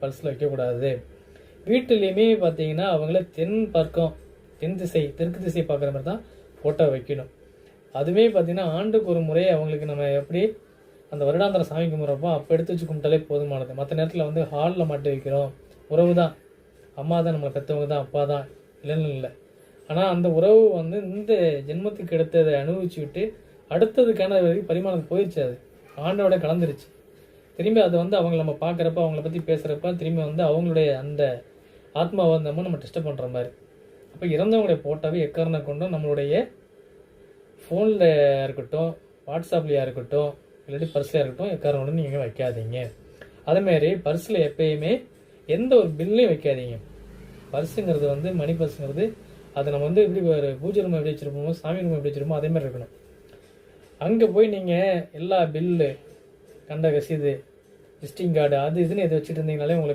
பர்ஸில் வைக்கக்கூடாது. வீட்டிலையுமே பார்த்தீங்கன்னா அவங்கள தென் திசை தெற்கு திசை பார்க்குற மாதிரி தான் ஃபோட்டோ வைக்கணும். அதுவே பார்த்தீங்கன்னா ஆண்டுக்கு ஒரு முறை அவங்களுக்கு நம்ம எப்படி அந்த வருடாந்திர சாமி கும்பிட்றப்போ அப்போ எடுத்து வச்சு கும்பிட்டாலே போதுமானது. மற்ற நேரத்தில் வந்து ஹாலில் மாட்டி வைக்கிறோம். உறவு தான், அம்மா தான், நம்மளை பெற்றவங்க தான், அப்பா தான், இல்லைன்னு இல்லை. ஆனால் அந்த உறவு வந்து இந்த ஜென்மத்துக்கு எடுத்ததை அனுபவிச்சுக்கிட்டு அடுத்ததுக்கான பரிமாணம் போயிடுச்சு. அது ஆண்டோட கலந்துருச்சு. திரும்பி அதை வந்து அவங்க நம்ம பார்க்குறப்ப அவங்கள பற்றி பேசுகிறப்ப திரும்பி வந்து அவங்களுடைய அந்த ஆத்மாவை நம்ம டிஸ்டர்ப் பண்ணுற மாதிரி. அப்போ இறந்தவங்களுடைய ஃபோட்டோவை எக்காரணம் கொண்டும் நம்மளுடைய ஃபோனில் இருக்கட்டும், வாட்ஸ்அப்லையா இருக்கட்டும், இல்லாட்டி பர்ஸ்லையாக இருக்கட்டும், எக்காரணம் கொண்டு நீங்கள் வைக்காதீங்க. அதேமாரி பர்ஸில் எப்பயுமே எந்த ஒரு பில்லையும் வைக்காதீங்க. பர்ஸுங்கிறது வந்து மணி பர்ஸுங்கிறது அதை நம்ம வந்து எப்படி ஒரு பூஜை ரூம் எப்படி வச்சுருப்போமோ, சாமி ரூம் எப்படி வச்சுருப்போமோ அதே மாதிரி இருக்கணும். அங்கே போய் நீங்கள் எல்லா பில்லு, கண்ட ரசீது, விசிட்டிங் கார்டு அது இதுன்னு எதை வச்சுட்டு இருந்தீங்கனாலே உங்களுக்கு